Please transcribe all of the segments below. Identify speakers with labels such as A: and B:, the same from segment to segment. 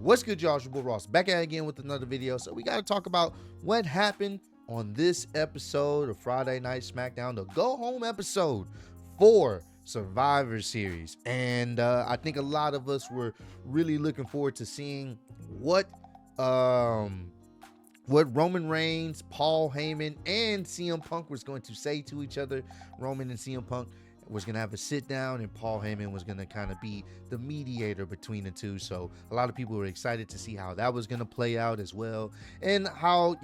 A: What's good, y'all? It's your boy Ross back at it again with another video. So we got to talk about what happened on this episode of Friday Night SmackDown, the go home episode for Survivor Series. And I think a lot of us were really looking forward to seeing what Roman Reigns, Paul Heyman, and CM Punk was going to say to each other. Roman and CM Punk was going to have a sit down, and Paul Heyman was going to kind of be the mediator between the two. So a lot of people were excited to see how that was going to play out as well, and how,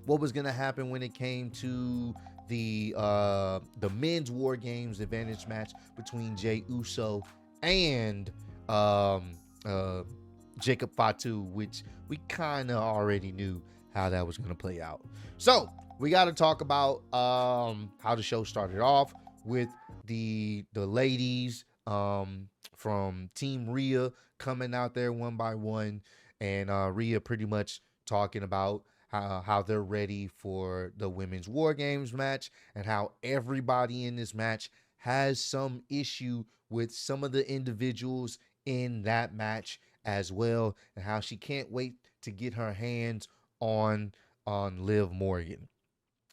A: what was going to happen when it came to the men's War Games advantage match between Jey Uso and Jacob Fatu, which we kind of already knew how that was going to play out. So we got to talk about how the show started off with the ladies from Team Rhea coming out there one by one, and Rhea pretty much talking about how they're ready for the women's War Games match, and how everybody in this match has some issue with some of the individuals in that match as well, and how she can't wait to get her hands on Liv Morgan.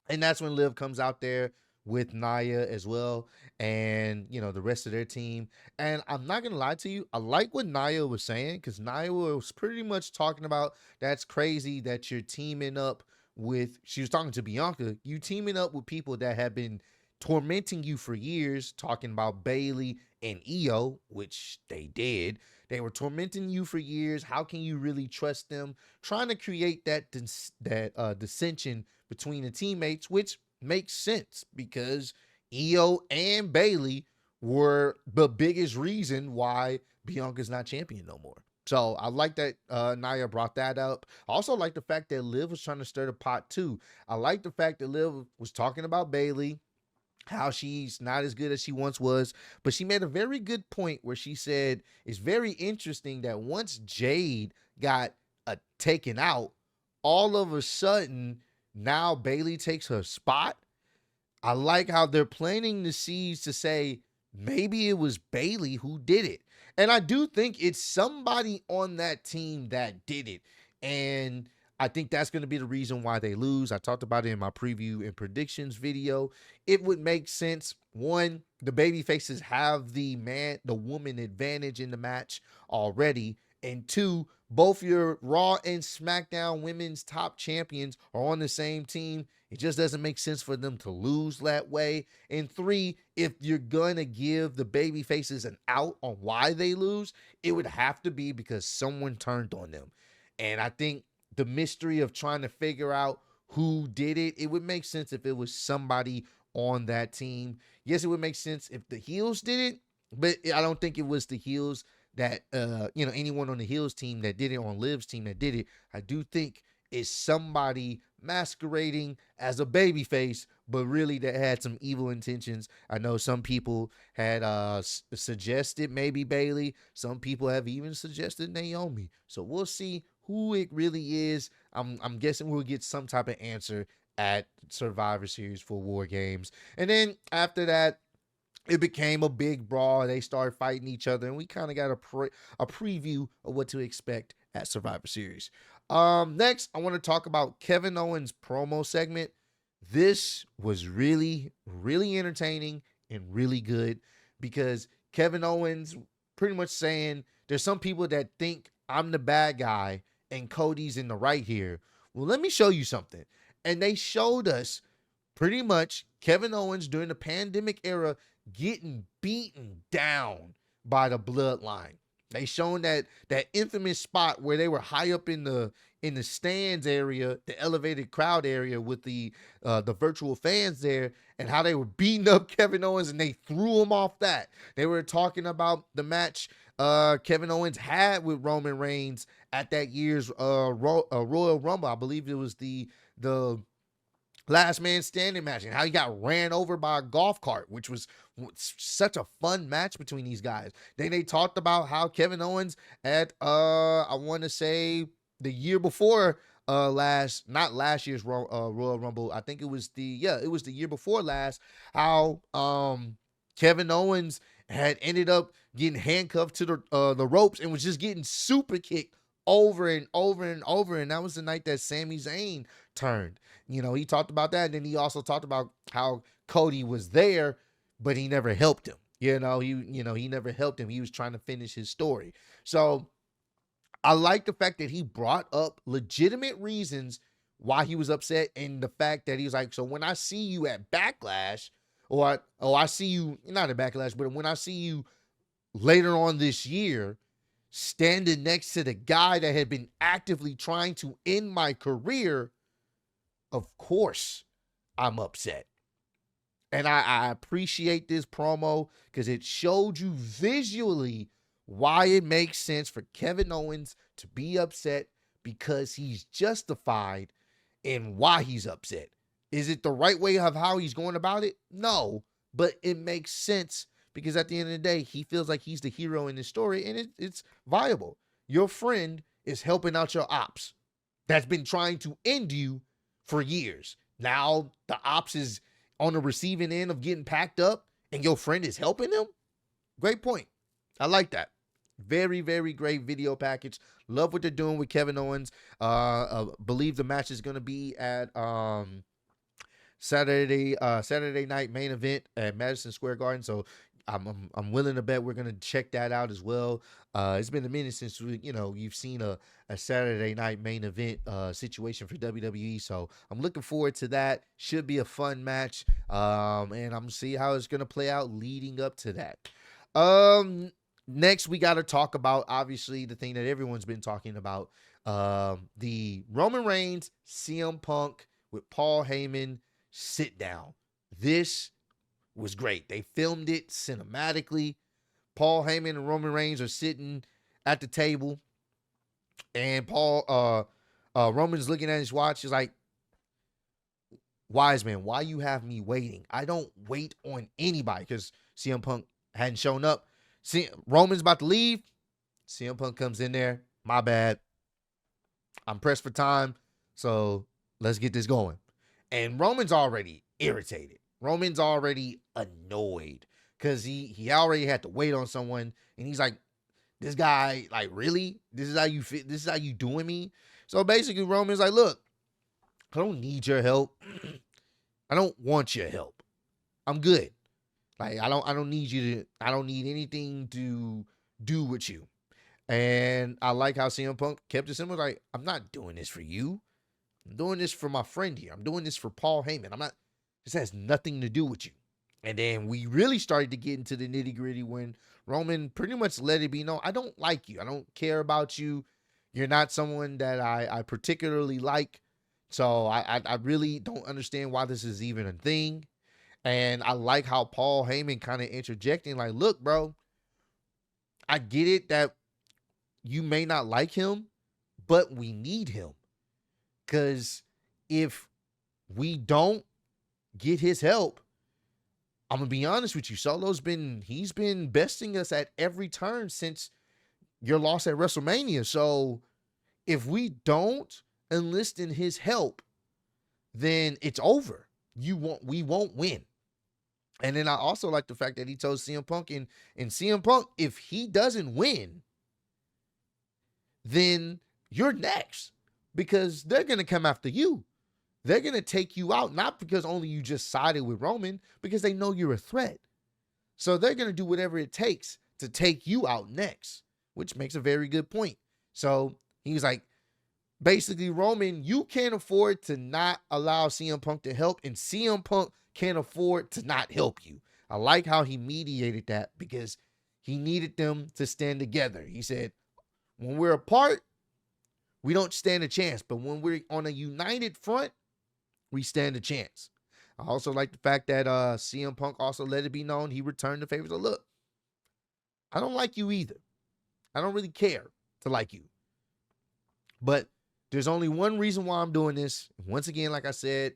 A: And that's when Liv comes out there with Nia as well, and the rest of their team. And I'm not gonna lie to you, I like what Nia was saying, because Nia was pretty much talking about, that's crazy that you're teaming up with, she was talking to Bianca, you teaming up with people that have been tormenting you for years, talking about Bayley and Io, which they did. They were tormenting you for years. How can you really trust them? Trying to create that dissension between the teammates, which makes sense because Io and Bayley were the biggest reason why Bianca's not champion no more. So I like that Nia brought that up. I also like the fact that Liv was trying to stir the pot too. I like the fact that Liv was talking about Bayley, how she's not as good as she once was, but she made a very good point where she said it's very interesting that once Jade got taken out, all of a sudden now Bayley takes her spot. I like how they're planting the seeds to say maybe it was Bayley who did it. And I do think it's somebody on that team that did it. And I think that's going to be the reason why they lose. I talked about it in my preview and predictions video. It would make sense. One, the baby faces have the woman advantage in the match already. And two, both your Raw and SmackDown women's top champions are on the same team. It just doesn't make sense for them to lose that way. And three, if you're going to give the baby faces an out on why they lose, it would have to be because someone turned on them. And I think the mystery of trying to figure out who did it, it would make sense if it was somebody on that team. Yes, it would make sense if the heels did it, but I don't think it was the heels that, anyone on the heels team that did it, on Liv's team that did it. I do think it's somebody masquerading as a babyface, but really that had some evil intentions. I know some people had suggested maybe Bayley. Some people have even suggested Naomi. So we'll see who it really is. I'm guessing we'll get some type of answer at Survivor Series for War Games. And then after that, it became a big brawl. They started fighting each other, and we kind of got a preview of what to expect at Survivor Series. Next, I want to talk about Kevin Owens' promo segment. This was really, really entertaining and really good, because Kevin Owens pretty much saying there's some people that think I'm the bad guy and Cody's in the right here. Well, let me show you something. And they showed us pretty much Kevin Owens during the pandemic era getting beaten down by the Bloodline. They shown that infamous spot where they were high up in the stands area, the elevated crowd area with the virtual fans there, and how they were beating up Kevin Owens and they threw him off that. They were talking about the match Kevin Owens had with Roman Reigns at that year's Royal Rumble. I believe it was the last man standing match, and how he got ran over by a golf cart, which was such a fun match between these guys. Then they talked about how Kevin Owens at I want to say the year before not last year's Royal Rumble, I think it was the year before last, how Kevin Owens had ended up getting handcuffed to the ropes and was just getting super kicked over and over and over. And that was the night that Sami Zayn turned. He talked about that. And then he also talked about how Cody was there, but he never helped him. He never helped him. He was trying to finish his story. So I like the fact that he brought up legitimate reasons why he was upset, and the fact that he was like, so when I see you at Backlash, or I see you, not at Backlash, but when I see you later on this year, standing next to the guy that had been actively trying to end my career, of course I'm upset. And I appreciate this promo because it showed you visually why it makes sense for Kevin Owens to be upset, because he's justified in why he's upset. Is it the right way of how he's going about it? No, but it makes sense because at the end of the day, he feels like he's the hero in this story, and it's viable. Your friend is helping out your ops that's been trying to end you for years. Now the ops is on the receiving end of getting packed up, and your friend is helping him. Great point. I like that. Very, very great video package. Love what they're doing with Kevin Owens. Believe the match is going to be at Saturday night main event at Madison Square Garden. So I'm willing to bet we're going to check that out as well. It's been a minute since you've seen a Saturday night main event situation for WWE. So I'm looking forward to that. Should be a fun match. And I'm going to see how it's going to play out leading up to that. Next, we got to talk about, obviously, the thing that everyone's been talking about, the Roman Reigns, CM Punk with Paul Heyman sit down. This was great. They filmed it cinematically. Paul Heyman and Roman Reigns are sitting at the table, and Roman's looking at his watch. He's like, "Wise man, why you have me waiting? I don't wait on anybody," because CM Punk hadn't shown up. Roman's about to leave. CM Punk comes in there. My bad. I'm pressed for time, so let's get this going. And Roman's already irritated. Roman's already annoyed because he already had to wait on someone, and he's like, "This guy, like, really? This is how you fit? This is how you doing me?" So basically, Roman's like, "Look, I don't need your help. I don't want your help. I'm good. Like, I don't need anything to do with you." And I like how CM Punk kept it simple. Like, I'm not doing this for you. I'm doing this for my friend here. I'm doing this for Paul Heyman. This has nothing to do with you. And then we really started to get into the nitty gritty when Roman pretty much let it be known, I don't like you. I don't care about you. You're not someone that I particularly like. So I really don't understand why this is even a thing. And I like how Paul Heyman kind of interjecting, like, "Look, bro, I get it that you may not like him, but we need him. Because if we don't get his help, I'm going to be honest with you, he's been besting us at every turn since your loss at WrestleMania. So if we don't enlist in his help, then it's over. We won't win." And then I also like the fact that he told CM Punk, and CM Punk, if he doesn't win, then you're next, because they're going to come after you. They're going to take you out, not because only you just sided with Roman, because they know you're a threat. So they're going to do whatever it takes to take you out next, which makes a very good point. So he was like, basically, Roman, you can't afford to not allow CM Punk to help, and CM Punk can't afford to not help you. I like how he mediated that, because he needed them to stand together. He said, when we're apart, we don't stand a chance, but when we're on a united front, we stand a chance. I also like the fact that CM Punk also let it be known he returned the favor. So look, I don't like you either. I don't really care to like you. But there's only one reason why I'm doing this. Once again, like I said,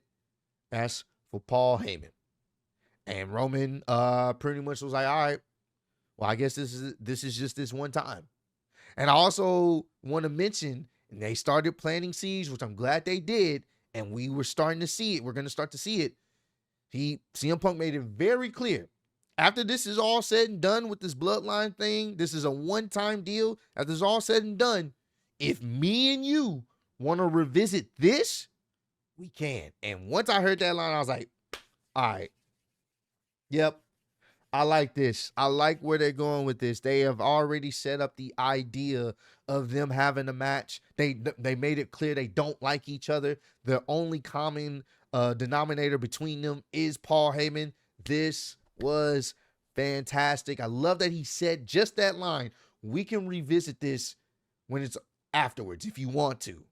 A: that's for Paul Heyman. And Roman pretty much was like, all right, well, I guess this is just this one time. And I also want to mention, and they started planting seeds, which I'm glad they did, and we were starting to see it. We're going to start to see it. CM Punk made it very clear. After this is all said and done with this bloodline thing, this is a one-time deal. After this is all said and done, if me and you want to revisit this, we can. And once I heard that line, I was like, all right, yep, I like this. I like where they're going with this. They have already set up the idea of them having a match. They made it clear they don't like each other. The only common denominator between them is Paul Heyman. This was fantastic. I love that he said just that line. We can revisit this when it's afterwards if you want to.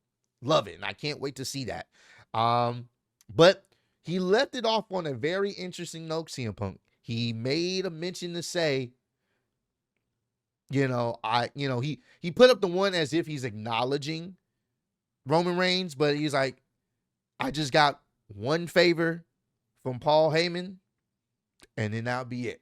A: Love it. And I can't wait to see that. But he left it off on a very interesting note, CM Punk. He made a mention to say, he put up the one as if he's acknowledging Roman Reigns, but he's like, I just got one favor from Paul Heyman, and then that'll be it.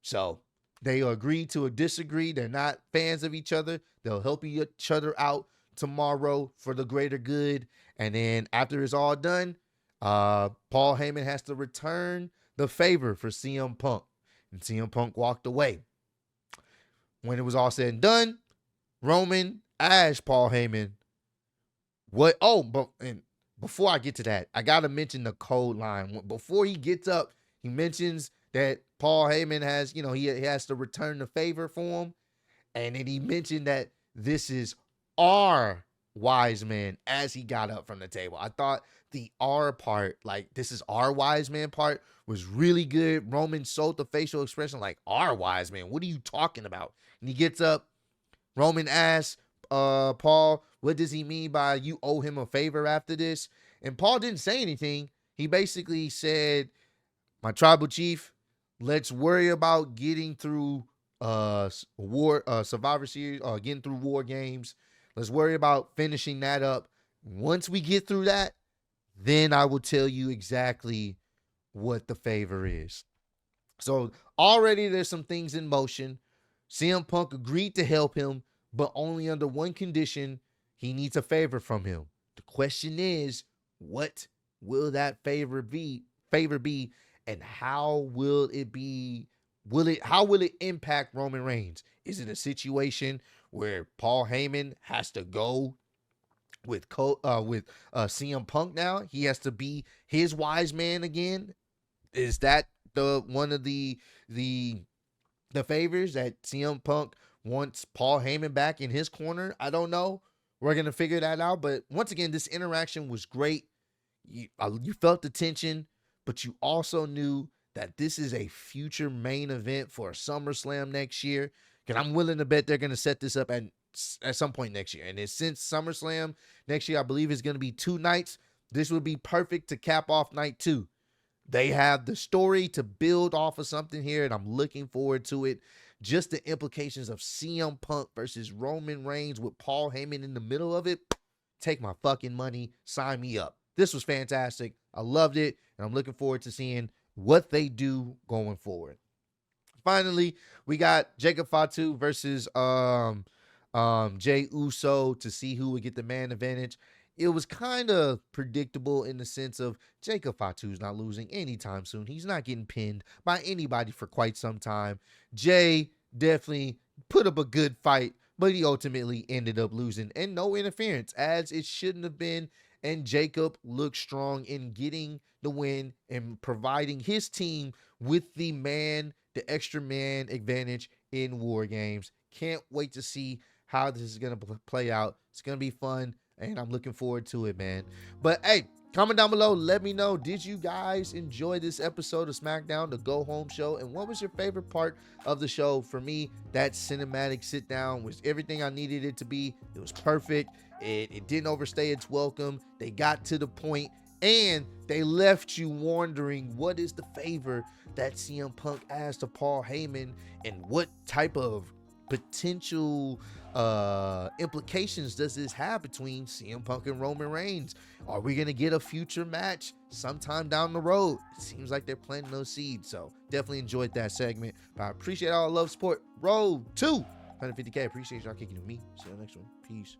A: So they agree to disagrey. They're not fans of each other. They'll help each other out tomorrow for the greater good. And then after it's all done, Paul Heyman has to return the favor for CM Punk. And CM Punk walked away. When it was all said and done, Roman asked Paul Heyman, and before I get to that, I got to mention the code line. Before he gets up, he mentions that Paul Heyman has, he has to return the favor for him. And then he mentioned that this is our wise man as he got up from the table. I thought the R part, like this is our wise man part, was really good. Roman sold the facial expression like, our wise man, what are you talking about? And he gets up. Roman asks Paul, what does he mean by you owe him a favor after this? And Paul didn't say anything. He basically said, my tribal chief, let's worry about getting through Survivor Series, getting through War Games. Let's worry about finishing that up. Once we get through that, then I will tell you exactly what the favor is. So already there's some things in motion. CM Punk agreed to help him, but only under one condition. He needs a favor from him. The question is, what will that favor be, and how will it be? How will it impact Roman Reigns? Is it a situation where Paul Heyman has to go with CM Punk now? He has to be his wise man again. Is that the one of the favors that CM Punk wants Paul Heyman back in his corner? I don't know. We're gonna figure that out. But once again, this interaction was great. You felt the tension, but you also knew that this is a future main event for SummerSlam next year. Because I'm willing to bet they're going to set this up at some point next year. And since SummerSlam next year, I believe, is going to be 2 nights, this would be perfect to cap off night 2. They have the story to build off of something here, and I'm looking forward to it. Just the implications of CM Punk versus Roman Reigns with Paul Heyman in the middle of it. Take my fucking money. Sign me up. This was fantastic. I loved it, and I'm looking forward to seeing what they do going forward. Finally, we got Jacob Fatu versus Jey Uso to see who would get the man advantage. It was kind of predictable in the sense of Jacob Fatu's not losing anytime soon. He's not getting pinned by anybody for quite some time. Jey definitely put up a good fight, but he ultimately ended up losing, and no interference, as it shouldn't have been. And Jacob looked strong in getting the win and providing his team with the extra man advantage in War Games. Can't wait to see how this is going to play out. It's going to be fun, and I'm looking forward to it, man. But hey, comment down below. Let me know, did you guys enjoy this episode of SmackDown, the Go Home show? And what was your favorite part of the show? For me, that cinematic sit down was everything I needed it to be. It was perfect. It didn't overstay its welcome. They got to the point, and they left you wondering, what is the favor that CM Punk asked to Paul Heyman, and what type of potential implications does this have between CM Punk and Roman Reigns? Are we going to get a future match sometime down the road? It seems like they're planting those seeds, so definitely enjoyed that segment. But I appreciate all the love, support. Road to 150K. Appreciate y'all kicking with me. See you on the next one. Peace.